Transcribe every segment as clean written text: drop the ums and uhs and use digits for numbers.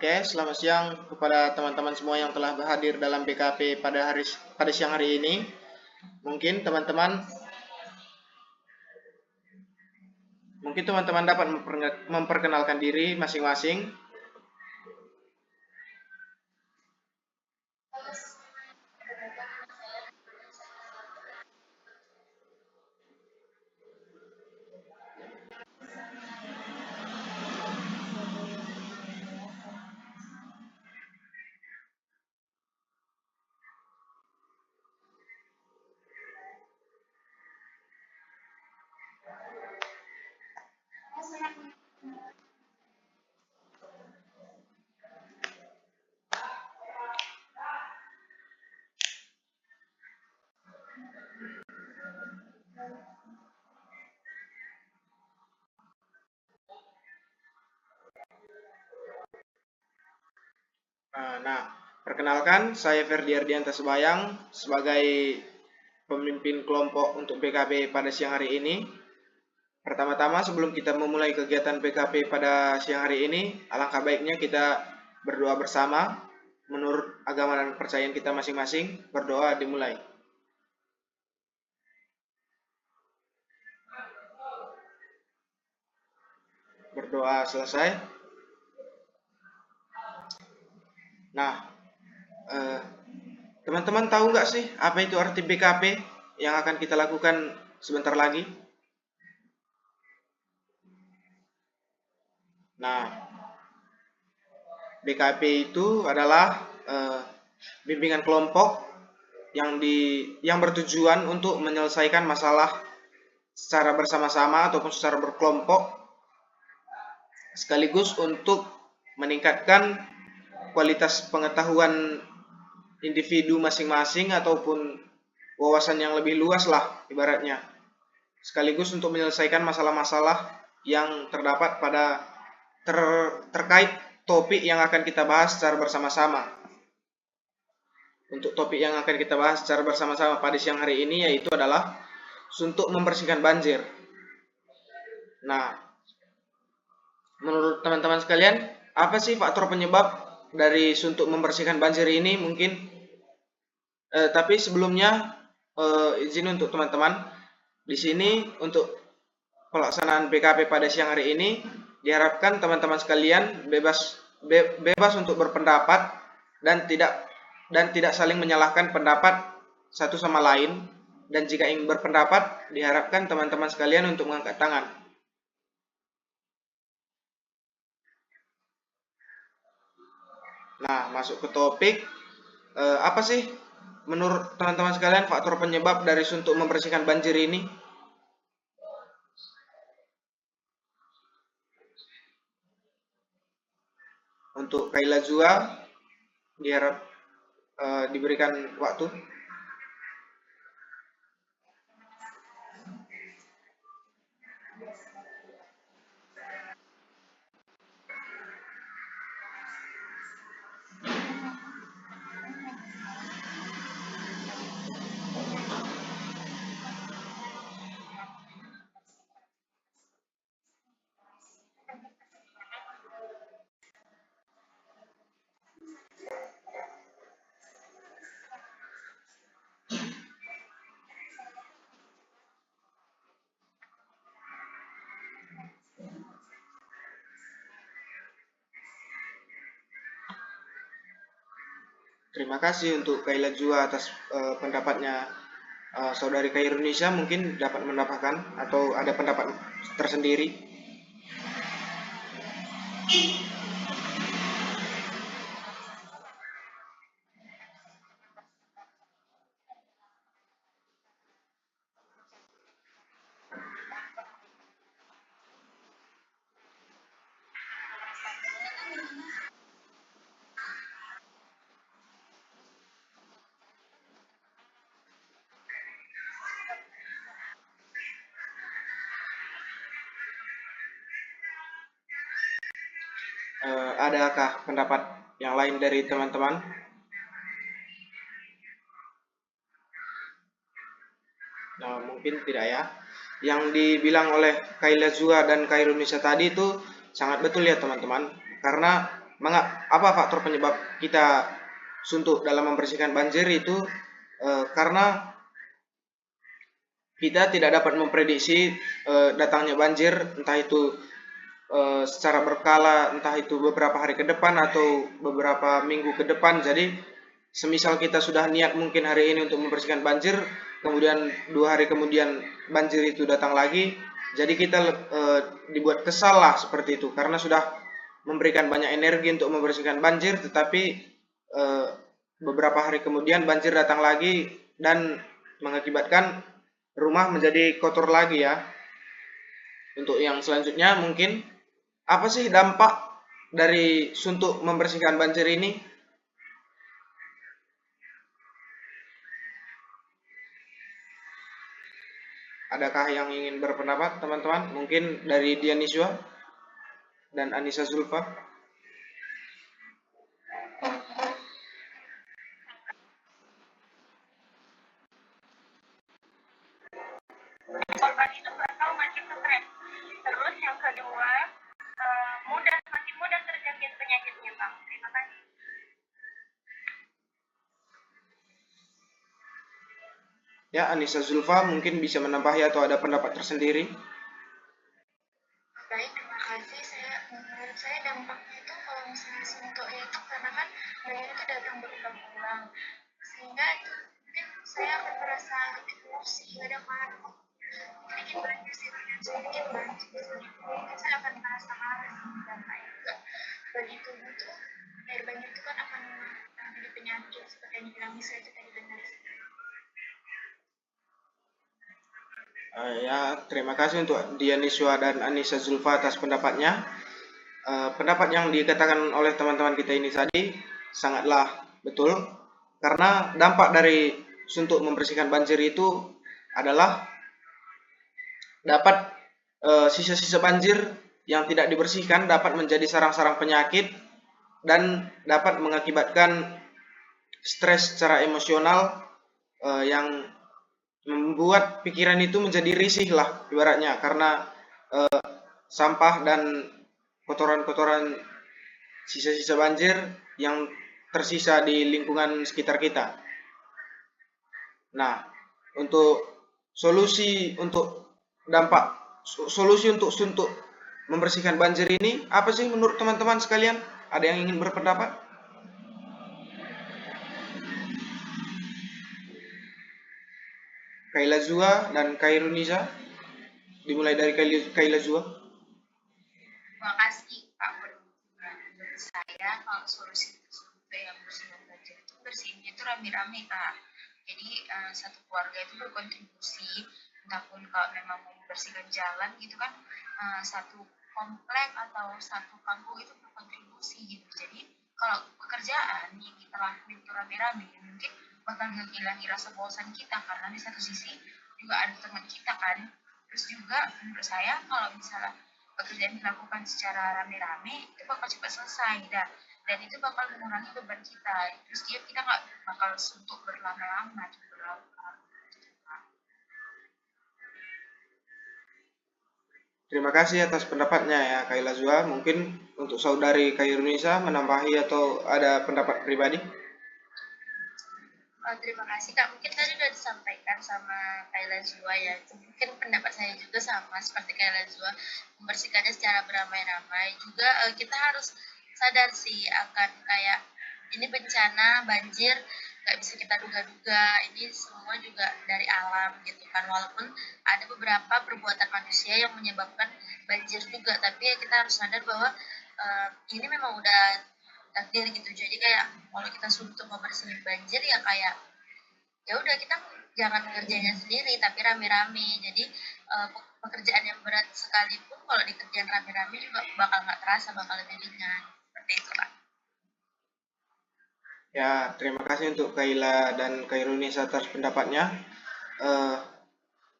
Oke, selamat siang kepada teman-teman semua yang telah hadir dalam BKP pada siang hari ini. Mungkin teman-teman dapat memperkenalkan diri masing-masing. Nah, perkenalkan, saya Ferdi Ardianta Sebayang sebagai pemimpin kelompok untuk BKP pada siang hari ini. Pertama-tama sebelum kita memulai kegiatan BKP pada siang hari ini, alangkah baiknya kita berdoa bersama menurut agama dan kepercayaan kita masing-masing. Berdoa dimulai. Berdoa selesai. Nah, teman-teman tahu nggak sih apa itu arti BKP yang akan kita lakukan sebentar lagi? Nah, BKP itu adalah bimbingan kelompok yang bertujuan untuk menyelesaikan masalah secara bersama-sama ataupun secara berkelompok, sekaligus untuk meningkatkan kualitas pengetahuan individu masing-masing ataupun wawasan yang lebih luas lah ibaratnya, sekaligus untuk menyelesaikan masalah-masalah yang terdapat terkait topik yang akan kita bahas secara bersama-sama. Untuk topik yang akan kita bahas secara bersama-sama pada siang hari ini yaitu adalah suntuk membersihkan banjir. Nah, menurut teman-teman sekalian, apa sih faktor penyebab dari suntuk membersihkan banjir ini mungkin? Tapi sebelumnya izin untuk teman-teman, di sini untuk pelaksanaan BKP pada siang hari ini diharapkan teman-teman sekalian bebas untuk berpendapat dan tidak saling menyalahkan pendapat satu sama lain, dan jika ingin berpendapat diharapkan teman-teman sekalian untuk mengangkat tangan. Nah, masuk ke topik, apa sih menurut teman-teman sekalian faktor penyebab dari suntuk membersihkan banjir ini? Untuk Kaila Zua diharap diberikan waktu. Terima kasih untuk Kaila Zua atas pendapatnya. Saudari Indonesia mungkin dapat mendapatkan atau ada pendapat tersendiri. Adakah pendapat yang lain dari teman-teman? Nah, mungkin tidak ya. Yang dibilang oleh Kaila Zua dan Indonesia tadi itu sangat betul ya teman-teman. Karena apa faktor penyebab kita suntuk dalam membersihkan banjir itu? Karena kita tidak dapat memprediksi datangnya banjir, entah itu secara berkala, entah itu beberapa hari ke depan atau beberapa minggu ke depan. Jadi semisal kita sudah niat mungkin hari ini untuk membersihkan banjir, kemudian 2 hari kemudian banjir itu datang lagi, jadi kita dibuat kesal lah seperti itu, karena sudah memberikan banyak energi untuk membersihkan banjir, tetapi beberapa hari kemudian banjir datang lagi dan mengakibatkan rumah menjadi kotor lagi ya. Untuk yang selanjutnya mungkin, apa sih dampak dari suntuk membersihkan banjir ini? Adakah yang ingin berpendapat teman-teman? Mungkin dari Dianiswa dan Anissa Zulfa. Korban itu atau makin stres. Terus yang kedua, makin mudah terjangkit penyakitnya, Bang. Terima kasih. Ya, Anissa Zulfa mungkin bisa menambahi atau ada pendapat tersendiri. Baik, terima kasih. Menurut saya dampaknya itu kalau misalnya suntuk itu karena kan banjir itu datang berulang-ulang, sehingga itu mungkin saya akan merasa emosi, kadang-kadang sedikit banjir sedikit banjir mungkin saya akan merasa marah dan lain juga bagi tubuh tuh air banjir itu kan akan menjadi penyakit seperti yang dibilang Nisa itu tadi benar. Ya, terima kasih untuk Dianiswa dan Anissa Zulfa atas pendapatnya. Pendapat yang dikatakan oleh teman-teman kita ini tadi sangatlah betul, karena dampak dari suntuk membersihkan banjir itu adalah dapat sisa-sisa banjir yang tidak dibersihkan dapat menjadi sarang-sarang penyakit dan dapat mengakibatkan stres secara emosional yang membuat pikiran itu menjadi risih lah ibaratnya, karena sampah dan kotoran-kotoran sisa-sisa banjir yang tersisa di lingkungan sekitar kita. Nah, untuk solusi untuk suntuk membersihkan banjir ini apa sih menurut teman-teman sekalian? Ada yang ingin berpendapat? Kaila Zua dan Kairunisa. Dimulai dari Kaila Zua. Terima kasih Pak. Menurut saya kalau solusi yang bersihkan banjir itu bersihnya itu rame-rame Kak. Jadi satu keluarga itu berkontribusi, entahpun kalau memang mau membersihkan jalan gitu kan, satu komplek atau satu kampung itu berkontribusi gitu. Jadi kalau pekerjaan yang kita lakuin itu rame-rame, mungkin bakal menghilangi rasa bosan kita, karena di satu sisi juga ada teman kita kan. Terus juga menurut saya kalau misalnya pekerjaan dilakukan secara rame-rame itu bakal cepat selesai dan itu bakal mengurangi beban kita. Terus kita nggak bakal suntuk berlama-lama Terima kasih atas pendapatnya ya Kaila Zua. Mungkin untuk saudari Kairunisa menambahi atau ada pendapat pribadi? Terima kasih Kak. Mungkin tadi sudah disampaikan sama Kaila Zua ya. Mungkin pendapat saya juga sama seperti Kaila Zua, membersihkannya secara beramai-ramai. Juga kita harus sadar sih akan kayak ini bencana banjir nggak bisa kita duga-duga. Ini semua juga dari alam gitu kan. Walaupun ada beberapa perbuatan manusia yang menyebabkan banjir juga, tapi ya kita harus sadar bahwa ini memang udah takdir gitu. Jadi kayak kalau kita suntuk membersihin banjir ya kayak ya udah kita jangan ngerjainnya sendiri tapi rame-rame. Jadi pekerjaan yang berat sekalipun kalau dikerjain rame-rame juga bakal nggak terasa, bakal lebih ringan seperti itu Kak. Ya, terima kasih untuk Kaila dan Kairunis atas pendapatnya.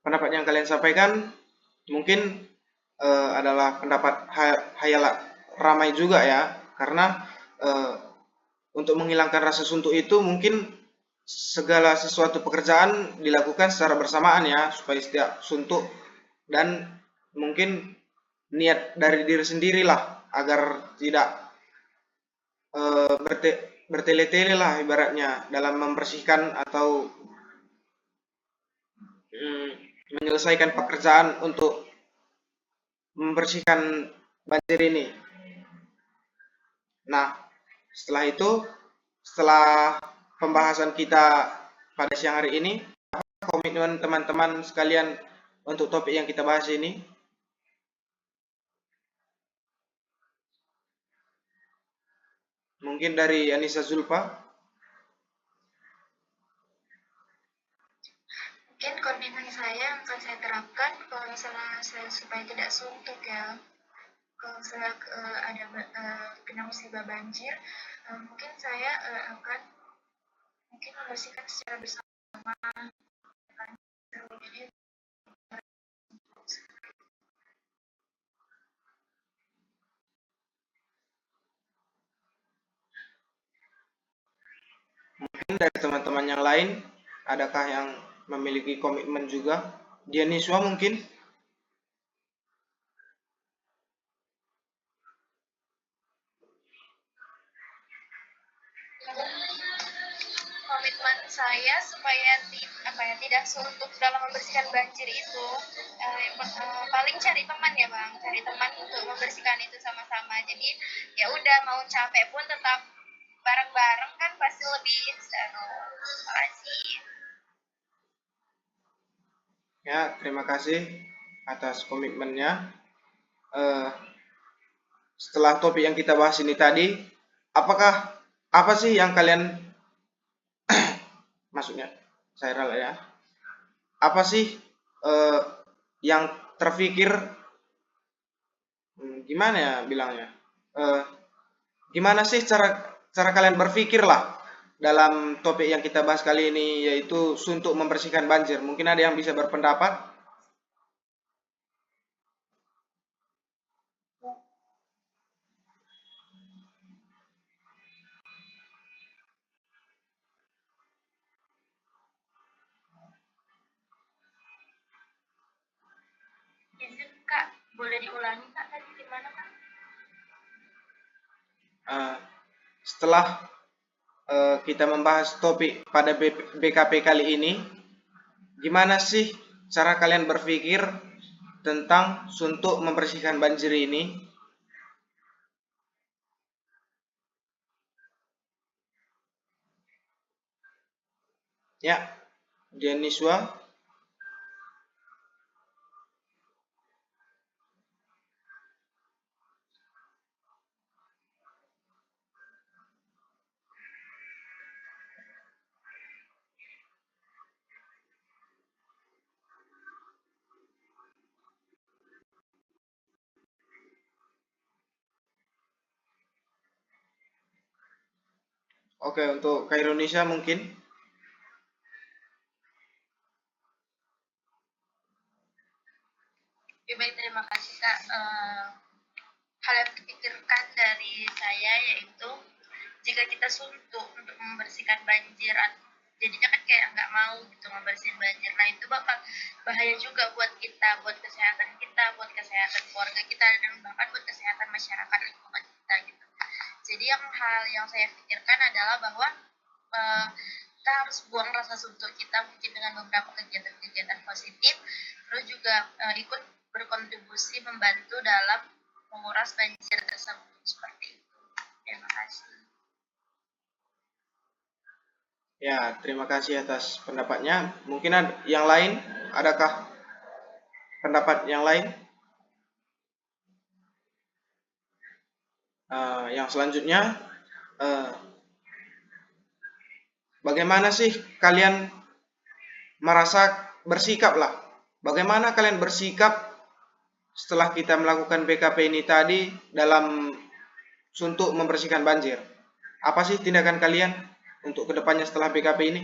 Pendapat yang kalian sampaikan mungkin adalah pendapat hayalat ramai juga ya, karena untuk menghilangkan rasa suntuk itu mungkin segala sesuatu pekerjaan dilakukan secara bersamaan ya, supaya setiap suntuk, dan mungkin niat dari diri sendirilah agar tidak bertele-tele lah ibaratnya dalam membersihkan atau menyelesaikan pekerjaan untuk membersihkan banjir ini. Nah, setelah itu, setelah pembahasan kita pada siang hari ini, komitmen teman-teman sekalian untuk topik yang kita bahas ini? Mungkin dari Anissa Zulfa. Mungkin komitmen saya yang akan saya terapkan kalau misalnya saya supaya tidak suntuk ya. Kalau misalnya ada kena musibah banjir, mungkin saya akan mungkin membersihkan secara bersama. Jadi Mungkin dari teman-teman yang lain, adakah yang memiliki komitmen juga? Dianiswa mungkin? komitmen saya supaya tidak suntuk dalam membersihkan banjir itu paling cari teman ya bang, cari teman untuk membersihkan itu sama-sama. Jadi ya udah mau capek pun tetap bareng-bareng kan pasti lebih seru. Terima kasih. Ya, terima kasih atas komitmennya. Setelah topik yang kita bahas ini tadi, apa sih yang kalian maksudnya saya rela ya? Apa sih yang terpikir gimana ya bilangnya? Gimana sih cara kalian berpikir lah dalam topik yang kita bahas kali ini, yaitu suntuk membersihkan banjir? Mungkin ada yang bisa berpendapat? Izin kak, boleh diulangi kak tadi gimana kak? Setelah kita membahas topik pada BKP kali ini, gimana sih cara kalian berpikir tentang suntuk membersihkan banjir ini? Ya, Deniswa. Oke, untuk ke Indonesia mungkin. Ya, baik, terima kasih kak. Hal yang dipikirkan dari saya yaitu jika kita suntuk untuk membersihkan banjir, jadinya kan kayak nggak mau gitu membersihin banjir. Nah itu bakal bahaya juga buat kita, buat kesehatan kita, buat kesehatan keluarga kita, dan bahkan buat kesehatan masyarakat lingkungan kita gitu. Jadi hal yang saya pikirkan adalah bahwa kita harus buang rasa suntuk kita mungkin dengan beberapa kegiatan-kegiatan positif, terus juga ikut berkontribusi membantu dalam menguras banjir tersebut seperti itu. Terima kasih. Ya, terima kasih atas pendapatnya. Mungkin ada yang lain, adakah pendapat yang lain? Yang selanjutnya, bagaimana sih kalian merasa bersikap lah? Bagaimana kalian bersikap setelah kita melakukan BKP ini tadi dalam suntuk membersihkan banjir? Apa sih tindakan kalian untuk kedepannya setelah BKP ini?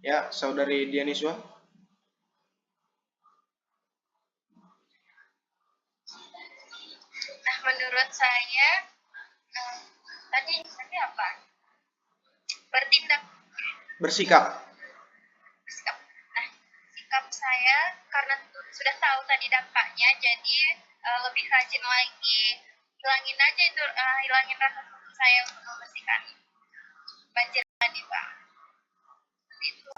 Ya, Saudari Dianiswa. Nah, menurut saya tadi apa? Bertindak. Bersikap. Sikap. Nah, sikap saya karena sudah tahu tadi dampaknya, jadi lebih rajin lagi. Hilangin aja itu, hilangin rasa takut saya untuk membersihkan banjir tadi, Pak. Itu.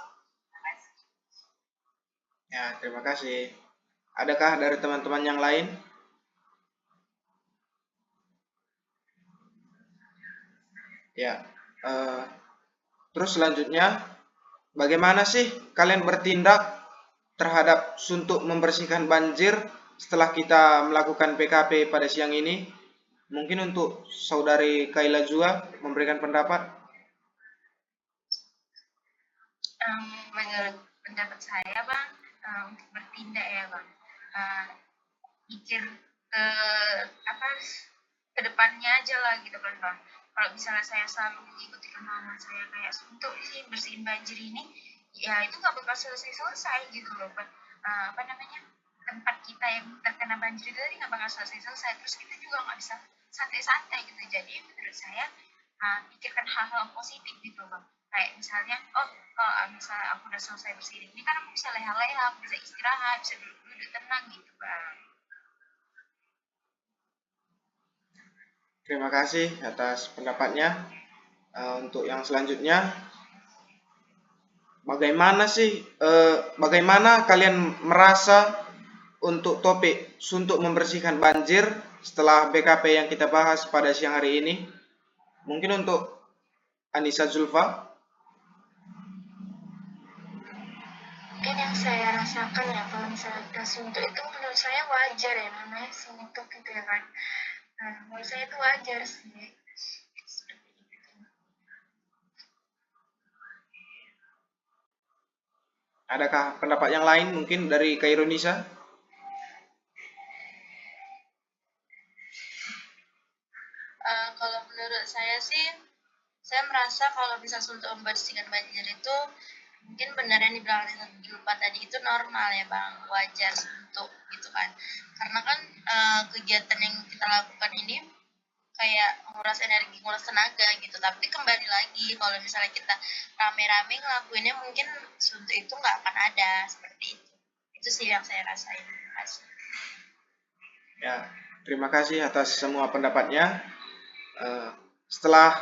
Ya, terima kasih. Adakah dari teman-teman yang lain? Ya. Terus selanjutnya, bagaimana sih kalian bertindak terhadap suntuk membersihkan banjir setelah kita melakukan PKP pada siang ini? Mungkin untuk saudari Kaila Zua memberikan pendapat. Menurut pendapat saya, Bang, untuk bertindak ya, Bang, mikir ke ke depannya aja lah gitu kan, Bang. Kalau misalnya saya selalu mengikuti kemauan saya kayak untuk sih bersihin banjir ini, ya itu nggak bakal selesai gitu loh, Bang. Tempat kita yang terkena banjir itu tadi nggak bakal selesai, terus kita juga nggak bisa santai-santai gitu. Jadi menurut saya pikirkan hal-hal positif gitu, Bang. Kayak misalnya, kalau misalnya aku udah selesai bersihin ini kan aku bisa leha-leha, aku bisa istirahat, bisa duduk-duduk tenang gitu, Bang. Terima kasih atas pendapatnya. Untuk yang selanjutnya, bagaimana kalian merasa untuk topik suntuk membersihkan banjir setelah BKP yang kita bahas pada siang hari ini? Mungkin untuk Anissa Zulfa. Mungkin yang saya rasakan ya, kalau misalnya kita suntuk itu menurut saya wajar ya, namanya suntuk gitu ya kan. Menurut saya itu wajar sih. Adakah pendapat yang lain mungkin dari Kairunisa? Kalau menurut saya sih, saya merasa kalau bisa untuk membersihkan banjir itu mungkin benar yang dibilang Zulfa tadi itu normal ya, Bang, wajar untuk gitu kan, karena kan kegiatan yang kita lakukan ini kayak nguras energi, nguras tenaga gitu. Tapi kembali lagi kalau misalnya kita rame-rame ngelakuinnya, mungkin suntuk itu nggak akan ada seperti itu sih yang saya rasain. Terima kasih. Ya, terima kasih atas semua pendapatnya. Setelah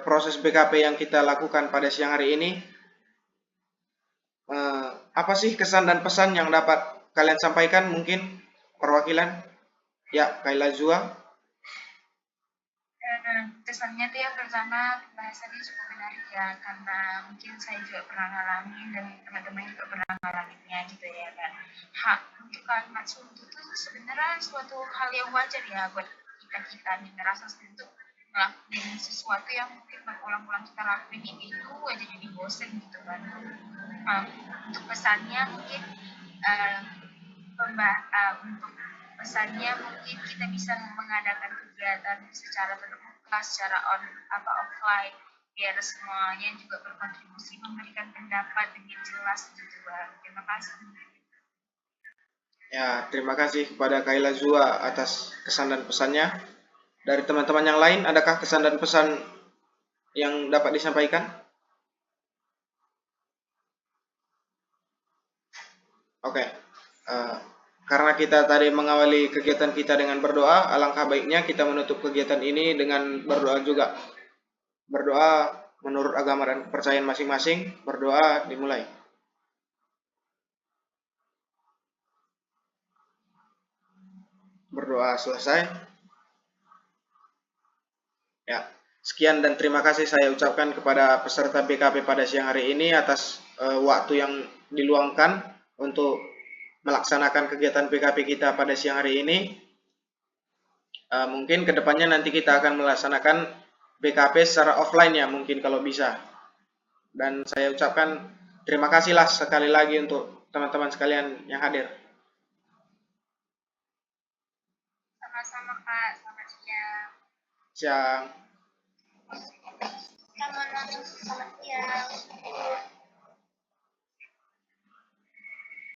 proses BKP yang kita lakukan pada siang hari ini, apa sih kesan dan pesan yang dapat kalian sampaikan? Mungkin perwakilan? Ya, Kaila Zua. Kesannya tuh yang pertama, bahasannya cukup menarik ya, karena mungkin saya juga pernah ngalamin dan teman-teman juga pernah ngalaminnya gitu ya kan. Hak untuk kalimat suntuk itu sebenarnya suatu hal yang wajar ya buat kita nih, merasa suntuk ngelakuin sesuatu yang mungkin berulang-ulang kita lakuin itu aja jadi bosen gitu kan. Untuk pesannya mungkin uh, untuk pesannya mungkin kita bisa mengadakan kegiatan secara terbuka, secara offline, biar semuanya juga berkontribusi memberikan pendapat dengan jelas gitu, Bang. Terima kasih. Ya, terima kasih kepada Kaila Zua atas kesan dan pesannya. Dari teman-teman yang lain, adakah kesan dan pesan yang dapat disampaikan? Oke. Karena kita tadi mengawali kegiatan kita dengan berdoa, alangkah baiknya kita menutup kegiatan ini dengan berdoa juga. Berdoa menurut agama dan kepercayaan masing-masing. Berdoa dimulai. Berdoa selesai. Ya, sekian dan terima kasih saya ucapkan kepada peserta BKP pada siang hari ini atas waktu yang diluangkan untuk melaksanakan kegiatan BKP kita pada siang hari ini. Mungkin kedepannya nanti kita akan melaksanakan BKP secara offline ya, mungkin kalau bisa. Dan saya ucapkan terima kasihlah sekali lagi untuk teman-teman sekalian yang hadir. Sama-sama, Kak. Selamat siang. Siang. Selamat siang.